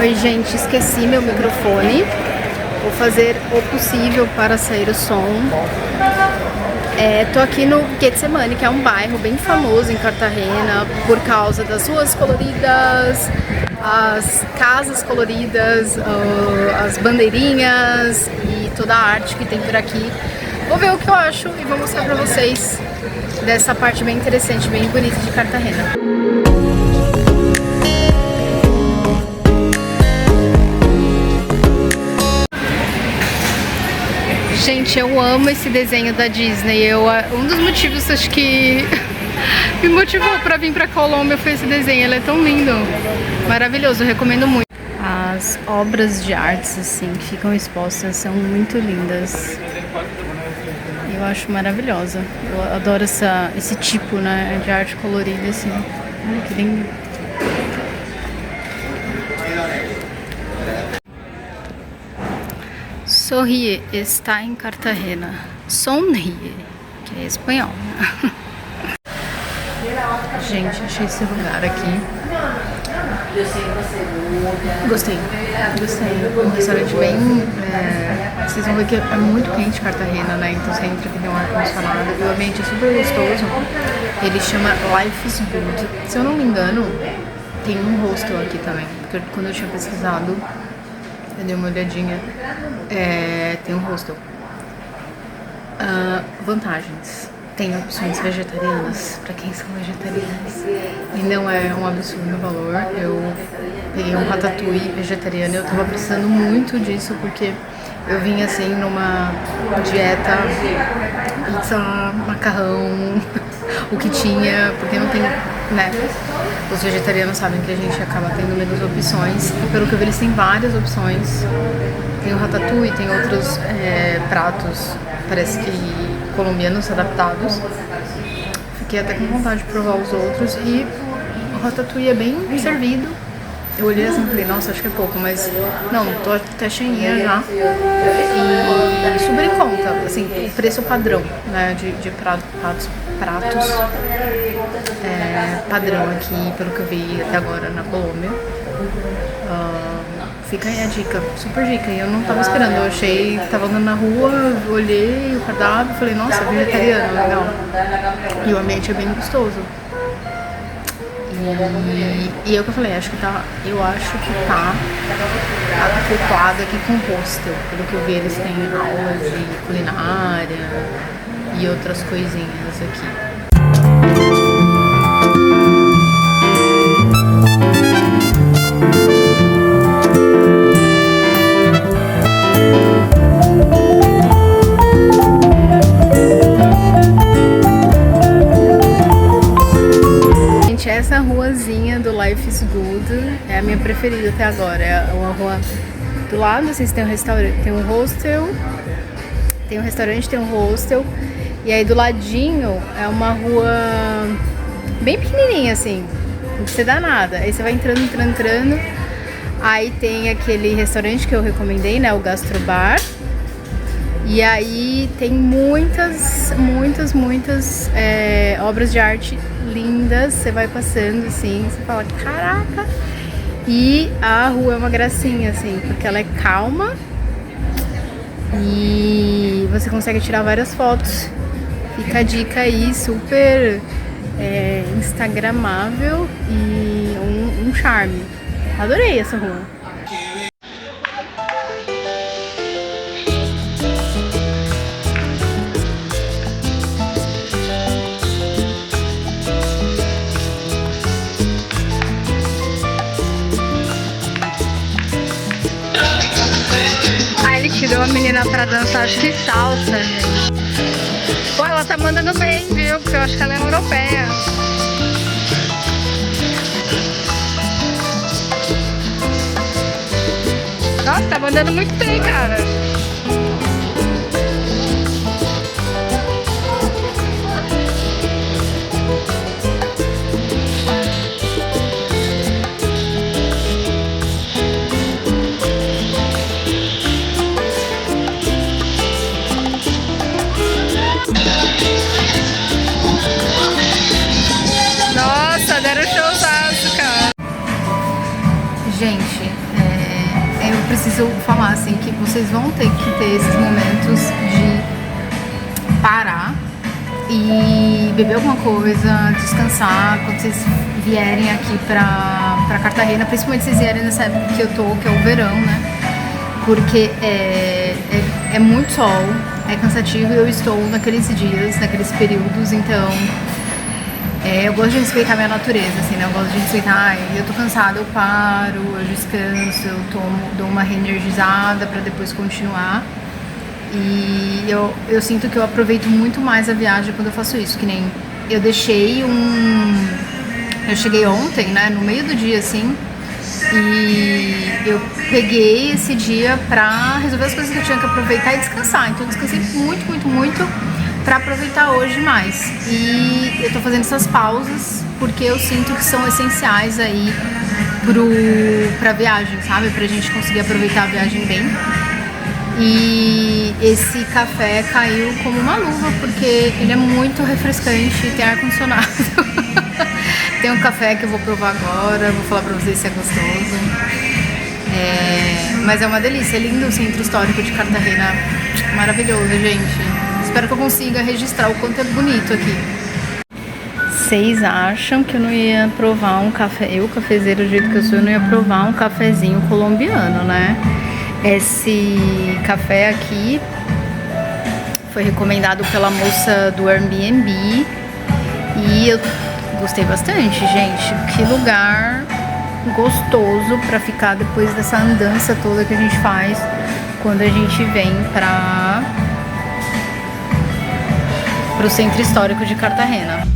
Oi gente, esqueci meu microfone. Vou fazer o possível para sair o som. Tô aqui no Getsemani, que é um bairro bem famoso em Cartagena por causa das ruas coloridas, as casas coloridas, as bandeirinhas e toda a arte que tem por aqui. Vou ver o que eu acho e vou mostrar pra vocês dessa parte bem interessante, bem bonita de Cartagena. Gente, eu amo esse desenho da Disney. Um dos motivos, acho que me motivou pra vir pra Colômbia foi esse desenho. Ele é tão lindo, maravilhoso, eu recomendo muito. As obras de artes assim que ficam expostas são muito lindas. Eu acho maravilhosa. Eu adoro esse tipo, né, de arte colorida assim. Olha que lindo. Sorrie está em Cartagena. Sonríe, que é espanhol, né? Gente, achei esse lugar aqui. Gostei. Um restaurante bem... vocês vão ver que é muito quente Cartagena, né? Então você entra aqui, tem um ar-condicionado. O ambiente é super gostoso. Ele chama Life is Good. Se eu não me engano, tem um hostel aqui também. Porque quando eu tinha pesquisado, eu dei uma olhadinha. Tem um hostel. Vantagens. Tem opções vegetarianas para quem são vegetarianos. E não é um absurdo o valor. Eu peguei um ratatouille vegetariano. Eu tava precisando muito disso porque eu vim assim numa dieta pizza, macarrão, o que tinha, porque não tem, né? Os vegetarianos sabem que a gente acaba tendo menos opções. E pelo que eu vi, eles têm várias opções. Tem o ratatouille, tem outros pratos, parece que colombianos adaptados. Fiquei até com vontade de provar os outros. E o ratatouille é bem servido. Eu olhei assim e falei, nossa, acho que é pouco, mas não, tô até cheinha já. E super em conta, assim, o preço padrão, né, de pratos padrão aqui, pelo que eu vi até agora na Colômbia. Fica aí a dica, super dica. E eu não tava esperando, eu achei que tava andando na rua, olhei o cardápio e falei, nossa, vegetariano, legal. E o ambiente é bem gostoso. E é o que eu falei, eu acho que tá acoplado aqui com o hostel. Pelo que eu vi, eles têm aulas de culinária e outras coisinhas aqui. Essa ruazinha do Life is Good é a minha preferida até agora. É uma rua do lado, assim, tem um restaurante, tem um hostel, tem um restaurante, tem um hostel, e aí do ladinho é uma rua bem pequenininha, assim, não precisa dar nada. Aí você vai entrando, aí tem aquele restaurante que eu recomendei, né, o Gastrobar. E aí tem muitas obras de arte lindas. Você vai passando assim, você fala, caraca! E a rua é uma gracinha, assim, porque ela é calma e você consegue tirar várias fotos. Fica a dica aí, super instagramável e um charme. Adorei essa rua. Tirou a menina pra dançar, acho que salsa, gente. Pô, ela tá mandando bem, viu? Porque eu acho que ela é europeia. Nossa, tá mandando muito bem, cara. Gente, eu preciso falar assim que vocês vão ter que ter esses momentos de parar e beber alguma coisa, descansar quando vocês vierem aqui pra Cartagena, principalmente se vocês vierem nessa época que eu tô, que é o verão, né? Porque é muito sol, é cansativo e eu estou naqueles dias, naqueles períodos, então eu gosto de respeitar a minha natureza, assim, né? Eu gosto de respeitar, eu tô cansada, eu paro, eu descanso, eu dou uma reenergizada pra depois continuar. E eu sinto que eu aproveito muito mais a viagem quando eu faço isso, que nem eu cheguei ontem, né, no meio do dia, assim, e eu peguei esse dia pra resolver as coisas que eu tinha que aproveitar e descansar. Então eu descansei muito, muito, muito pra aproveitar hoje mais. E eu tô fazendo essas pausas porque eu sinto que são essenciais aí pra viagem, sabe? Pra gente conseguir aproveitar a viagem bem. E esse café caiu como uma luva, porque ele é muito refrescante e tem ar-condicionado. Tem um café que eu vou provar agora, vou falar pra vocês se é gostoso. Mas é uma delícia, é lindo o centro histórico de Cartagena, maravilhoso, gente. Espero que eu consiga registrar o quanto é bonito aqui. Vocês acham que eu não ia provar um café, eu cafezeiro do jeito que eu sou, eu não ia provar um cafezinho colombiano, né? Esse café aqui foi recomendado pela moça do Airbnb e eu gostei bastante, gente. Que lugar gostoso pra ficar depois dessa andança toda que a gente faz quando a gente vem pro centro histórico de Cartagena.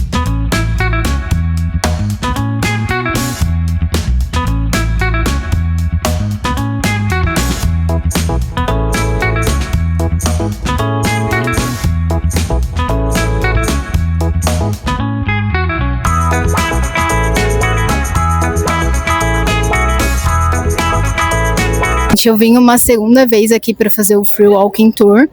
Eu vim uma segunda vez aqui para fazer o Free Walking Tour.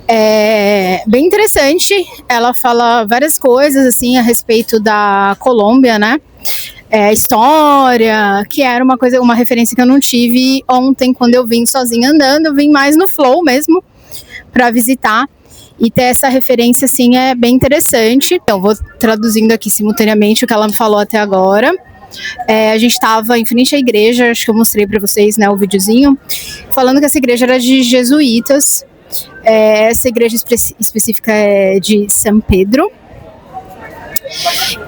É bem interessante. Ela fala várias coisas assim a respeito da Colômbia, né? História, que era uma referência que eu não tive ontem quando eu vim sozinha andando. Eu vim mais no flow mesmo para visitar e ter essa referência assim é bem interessante. Então vou traduzindo aqui simultaneamente o que ela me falou até agora. A gente estava em frente à igreja, acho que eu mostrei para vocês, né, o videozinho, falando que essa igreja era de jesuítas. Essa igreja específica é de São Pedro.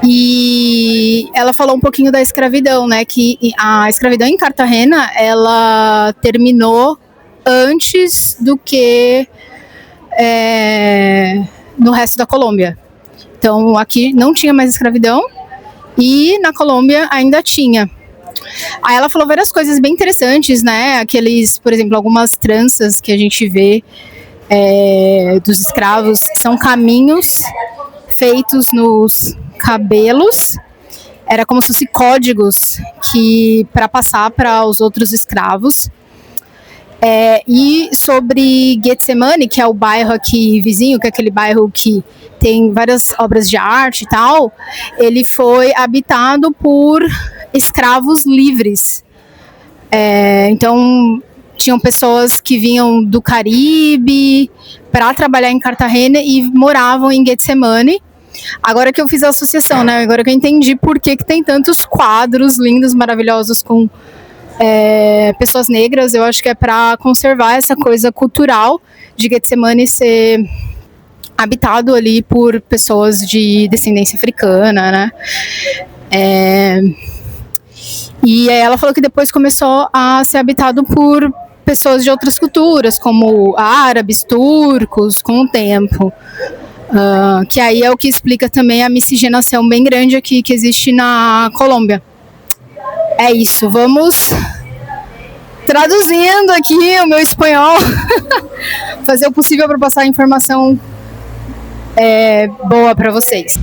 E ela falou um pouquinho da escravidão, né, que a escravidão em Cartagena, ela terminou antes do que no resto da Colômbia. Então aqui não tinha mais escravidão, e na Colômbia ainda tinha. Aí ela falou várias coisas bem interessantes, né? Por exemplo, algumas tranças que a gente vê dos escravos são caminhos feitos nos cabelos. Era como se fossem códigos para passar para os outros escravos. E sobre Getsemani, que é o bairro aqui vizinho, que é aquele bairro que tem várias obras de arte e tal, ele foi habitado por escravos livres. Então, tinham pessoas que vinham do Caribe para trabalhar em Cartagena e moravam em Getsemani. Agora que eu fiz a associação, né? Agora que eu entendi por que tem tantos quadros lindos, maravilhosos com pessoas negras, eu acho que é para conservar essa coisa cultural de Getsemani ser habitado ali por pessoas de descendência africana, né? E ela falou que depois começou a ser habitado por pessoas de outras culturas, como árabes, turcos, com o tempo. Que aí é o que explica também a miscigenação bem grande aqui que existe na Colômbia. É isso, vamos traduzindo aqui o meu espanhol, fazer o possível para passar a informação boa para vocês.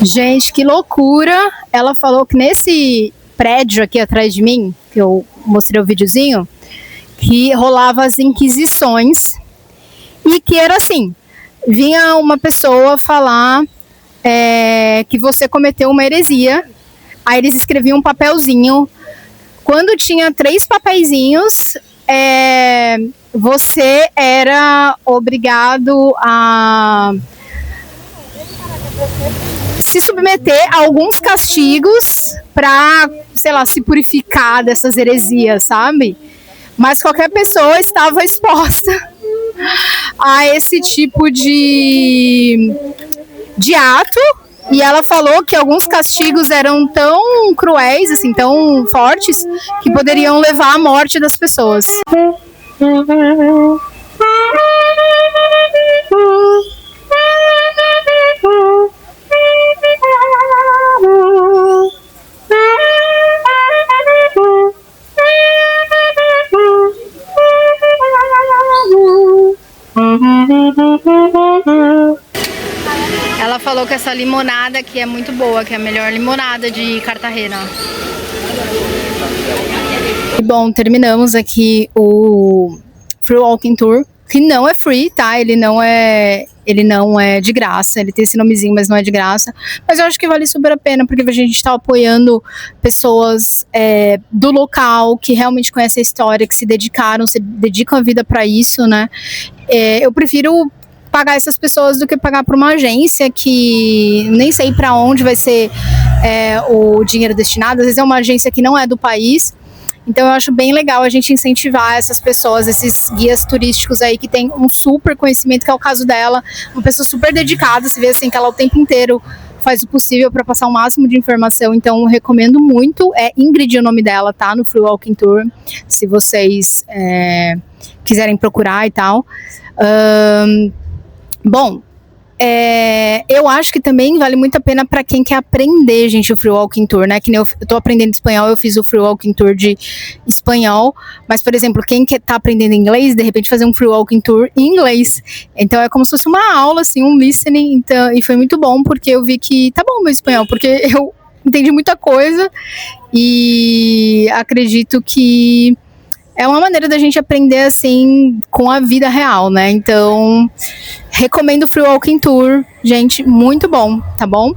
Gente, que loucura! Ela falou que nesse prédio aqui atrás de mim, que eu mostrei o videozinho, que rolava as inquisições e que era assim, vinha uma pessoa falar que você cometeu uma heresia, aí eles escreviam um papelzinho, quando tinha 3 papeizinhos, você era obrigado a se submeter a alguns castigos para, sei lá, se purificar dessas heresias, sabe? Mas qualquer pessoa estava exposta a esse tipo de ato, e ela falou que alguns castigos eram tão cruéis, assim, tão fortes, que poderiam levar à morte das pessoas. Ela falou que essa limonada aqui é muito boa, que é a melhor limonada de Cartagena. E bom, terminamos aqui o Free Walking Tour, que não é free, tá? Ele não é de graça, ele tem esse nomezinho, mas não é de graça. Mas eu acho que vale super a pena, porque a gente está apoiando pessoas do local, que realmente conhecem a história, que se dedicam a vida para isso, né? Eu prefiro pagar essas pessoas do que pagar para uma agência que nem sei para onde vai ser o dinheiro destinado. Às vezes é uma agência que não é do país. Então eu acho bem legal a gente incentivar essas pessoas, esses guias turísticos aí que tem um super conhecimento, que é o caso dela, uma pessoa super dedicada, se vê assim que ela o tempo inteiro faz o possível para passar o máximo de informação. Então eu recomendo muito, é Ingrid o nome dela, tá? No Free Walking Tour, se vocês quiserem procurar e tal. Bom, eu acho que também vale muito a pena para quem quer aprender, gente, o Free Walking Tour, né? Que nem eu tô aprendendo espanhol, eu fiz o Free Walking Tour de espanhol, mas, por exemplo, quem tá aprendendo inglês, de repente fazer um Free Walking Tour em inglês. Então é como se fosse uma aula, assim, um listening, então, e foi muito bom, porque eu vi que tá bom meu espanhol, porque eu entendi muita coisa e acredito que é uma maneira da gente aprender, assim, com a vida real, né? Então, recomendo o Free Walking Tour, gente, muito bom, tá bom?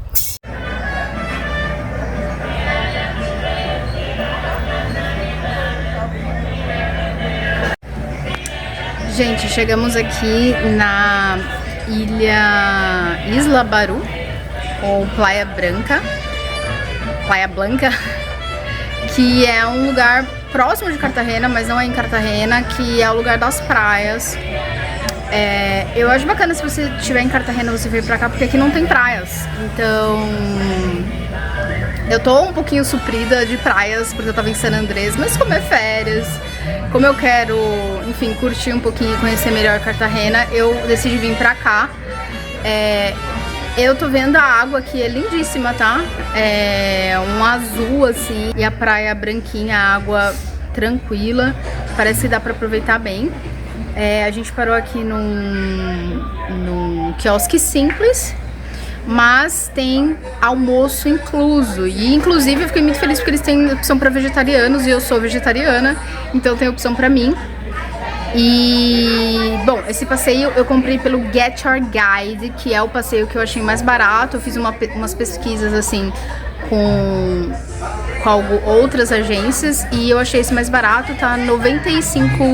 Gente, chegamos aqui na Isla Barú, ou Playa Blanca, que é um lugar próximo de Cartagena, mas não é em Cartagena, que é o lugar das praias. Eu acho bacana se você estiver em Cartagena você vir pra cá, porque aqui não tem praias. Então, eu tô um pouquinho suprida de praias, porque eu tava em San Andrés, mas como é férias, como eu quero, enfim, curtir um pouquinho e conhecer melhor Cartagena, eu decidi vir pra cá. Eu tô vendo a água aqui, é lindíssima, tá? É um azul, assim, e a praia branquinha, a água tranquila, parece que dá pra aproveitar bem. A gente parou aqui num quiosque simples, mas tem almoço incluso. E, inclusive, eu fiquei muito feliz porque eles têm opção pra vegetarianos e eu sou vegetariana, então tem opção pra mim. E, bom, esse passeio eu comprei pelo Get Your Guide, que é o passeio que eu achei mais barato. Eu fiz umas pesquisas, assim, com outras agências e eu achei esse mais barato, tá 95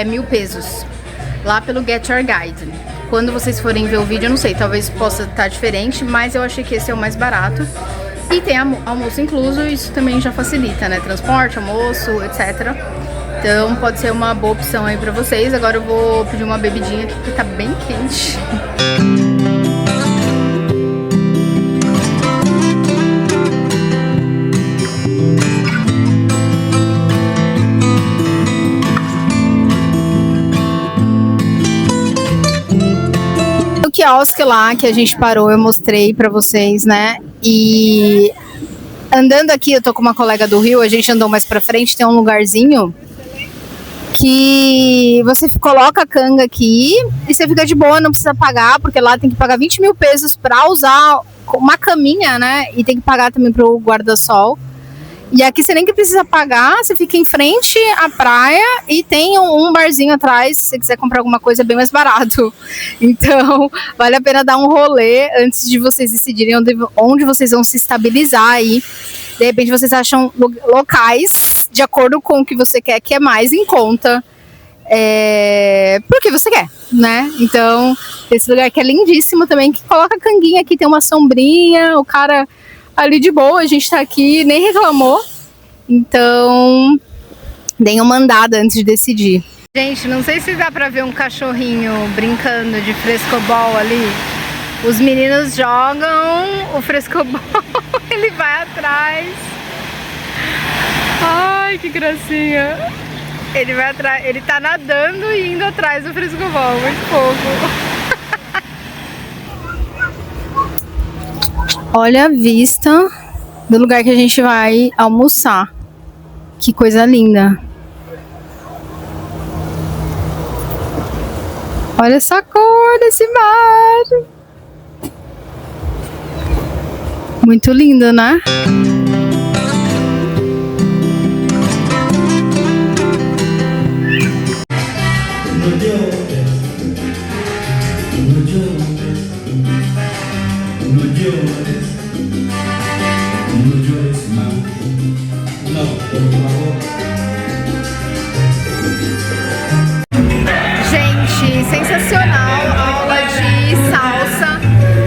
mil pesos, lá pelo Get Your Guide. Quando vocês forem ver o vídeo, eu não sei, talvez possa estar diferente, mas eu achei que esse é o mais barato. E tem almoço incluso, isso também já facilita, né? Transporte, almoço, etc. Então pode ser uma boa opção aí pra vocês. Agora eu vou pedir uma bebidinha aqui, porque tá bem quente. O quiosque lá que a gente parou, eu mostrei pra vocês, né? E andando aqui, eu tô com uma colega do Rio, a gente andou mais pra frente, tem um lugarzinho que você coloca a canga aqui e você fica de boa, não precisa pagar, porque lá tem que pagar 20 mil pesos pra usar uma caminha, né? E tem que pagar também pro guarda-sol. E aqui você nem que precisa pagar, você fica em frente à praia e tem um barzinho atrás, se você quiser comprar alguma coisa, é bem mais barato. Então, vale a pena dar um rolê antes de vocês decidirem onde vocês vão se estabilizar aí. De repente vocês acham locais de acordo com o que você quer, que é mais em conta. Porque você quer, né? Então, esse lugar que é lindíssimo também, que coloca a canguinha aqui, tem uma sombrinha, o cara ali de boa, a gente tá aqui, nem reclamou. Então, deem uma andada antes de decidir. Gente, não sei se dá pra ver um cachorrinho brincando de frescobol ali. Os meninos jogam o frescobol, ele vai atrás. Ai, que gracinha. Ele vai atrás, ele tá nadando e indo atrás do frescobol, muito fofo. Olha a vista do lugar que a gente vai almoçar. Que coisa linda. Olha essa cor desse mar. Muito lindo, né? Gente, sensacional a aula de salsa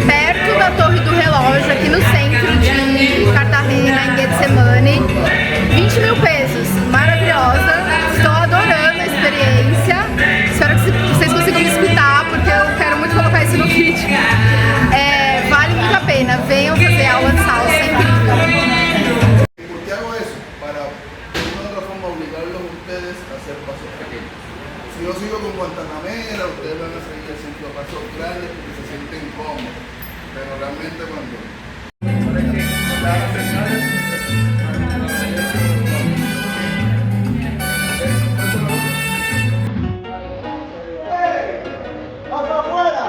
perto da Torre do Relógio, aqui no centro de Cartagena, em Getsemani. 20 mil pesos, maravilhosa. Estou adorando a experiência. Espero que vocês consigam me escutar, porque eu quero muito colocar isso no vídeo. Vale muito a pena, venham fazer aula de salsa, é incrível. Si yo sigo con Guantanamera, ustedes van a seguir haciendo pasos grandes porque se sienten cómodos, pero realmente cuando... ¡Hey! ¡Hasta afuera!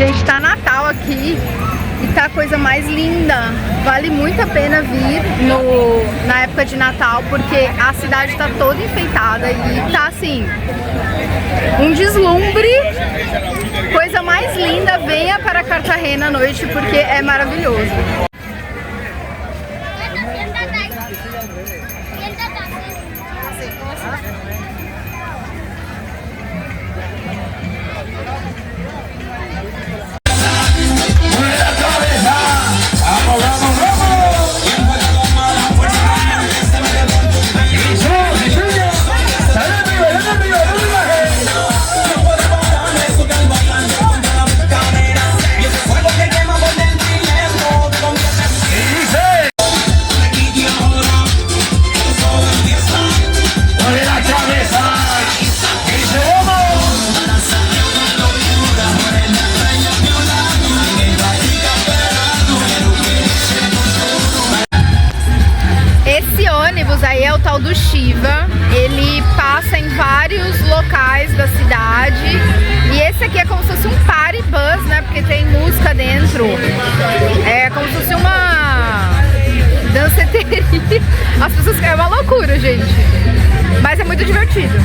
Gente, tá Natal aqui e tá a coisa mais linda. Vale muito a pena vir na época de Natal, porque a cidade tá toda enfeitada e tá assim, um deslumbre. Coisa mais linda, venha para Cartagena à noite, porque é maravilhoso. Aí é o tal do Shiva, ele passa em vários locais da cidade e esse aqui é como se fosse um party bus, né, porque tem música dentro, é como se fosse uma danceteria, as pessoas, é uma loucura, gente, mas é muito divertido.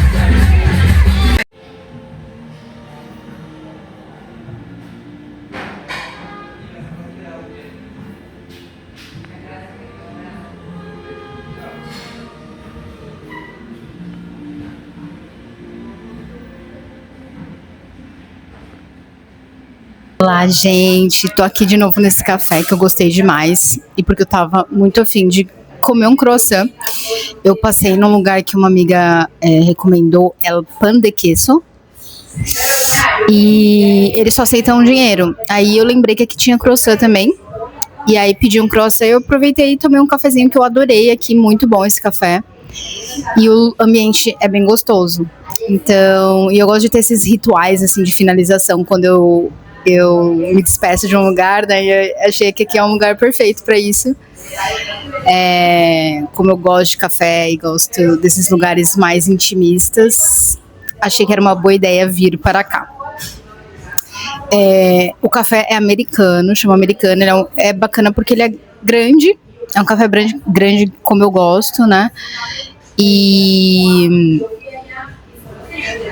Olá, gente. Tô aqui de novo nesse café que eu gostei demais. E porque eu tava muito afim de comer um croissant. Eu passei num lugar que uma amiga recomendou, El Pan de Queso. E eles só aceitam dinheiro. Aí eu lembrei que aqui tinha croissant também. E aí pedi um croissant, eu aproveitei e tomei um cafezinho que eu adorei aqui, muito bom esse café. E o ambiente é bem gostoso. Então, e eu gosto de ter esses rituais assim de finalização quando eu me despeço de um lugar, daí eu achei que aqui é um lugar perfeito para isso. Como eu gosto de café e gosto desses lugares mais intimistas, achei que era uma boa ideia vir para cá. O café é americano, chama americano, ele é bacana porque ele é grande, é um café grande como eu gosto, né? E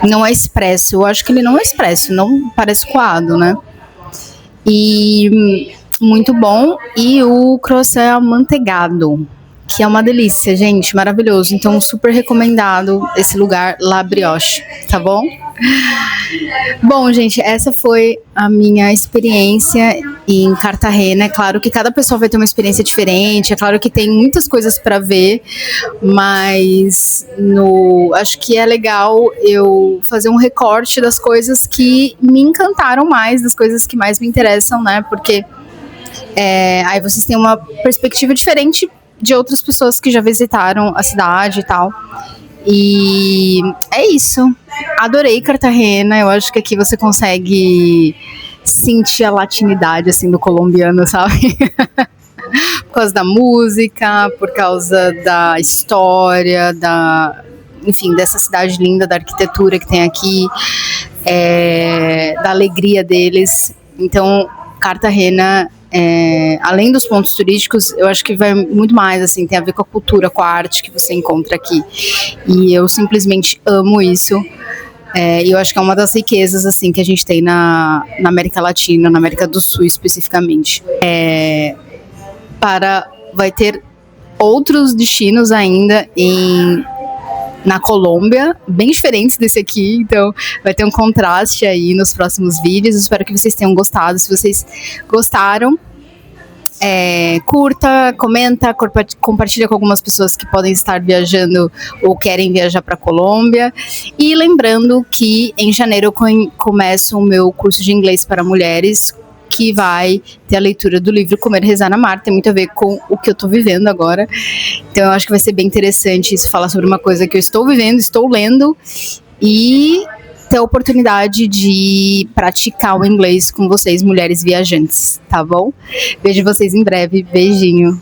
não é expresso, eu acho que ele não é expresso, não parece coado, né? E muito bom. E o croissant é amanteigado, que é uma delícia, gente, maravilhoso. Então, super recomendado esse lugar, La Brioche, tá bom? Bom, gente, essa foi a minha experiência em Cartagena. É claro que cada pessoa vai ter uma experiência diferente, é claro que tem muitas coisas para ver, mas acho que é legal eu fazer um recorte das coisas que me encantaram mais, das coisas que mais me interessam, né? Porque aí vocês têm uma perspectiva diferente de outras pessoas que já visitaram a cidade e tal. E é isso. Adorei Cartagena. Eu acho que aqui você consegue sentir a latinidade assim do colombiano, sabe? Por causa da música, por causa da história, enfim, dessa cidade linda, da arquitetura que tem aqui, da alegria deles. Então, Cartagena, além dos pontos turísticos, eu acho que vai muito mais, assim, tem a ver com a cultura, com a arte que você encontra aqui. E eu simplesmente amo isso. E eu acho que é uma das riquezas, assim, que a gente tem na América Latina, na América do Sul especificamente. Vai ter outros destinos ainda na Colômbia, bem diferentes desse aqui, então vai ter um contraste aí nos próximos vídeos. Espero que vocês tenham gostado. Se vocês gostaram, curta, comenta, compartilha com algumas pessoas que podem estar viajando ou querem viajar para a Colômbia. E lembrando que em janeiro eu começo o meu curso de inglês para mulheres, que vai ter a leitura do livro Comer, Rezar, Amar. Tem muito a ver com o que eu tô vivendo agora. Então eu acho que vai ser bem interessante isso, falar sobre uma coisa que eu estou vivendo, estou lendo, e ter a oportunidade de praticar o inglês com vocês, mulheres viajantes, tá bom? Vejo vocês em breve. Beijinho.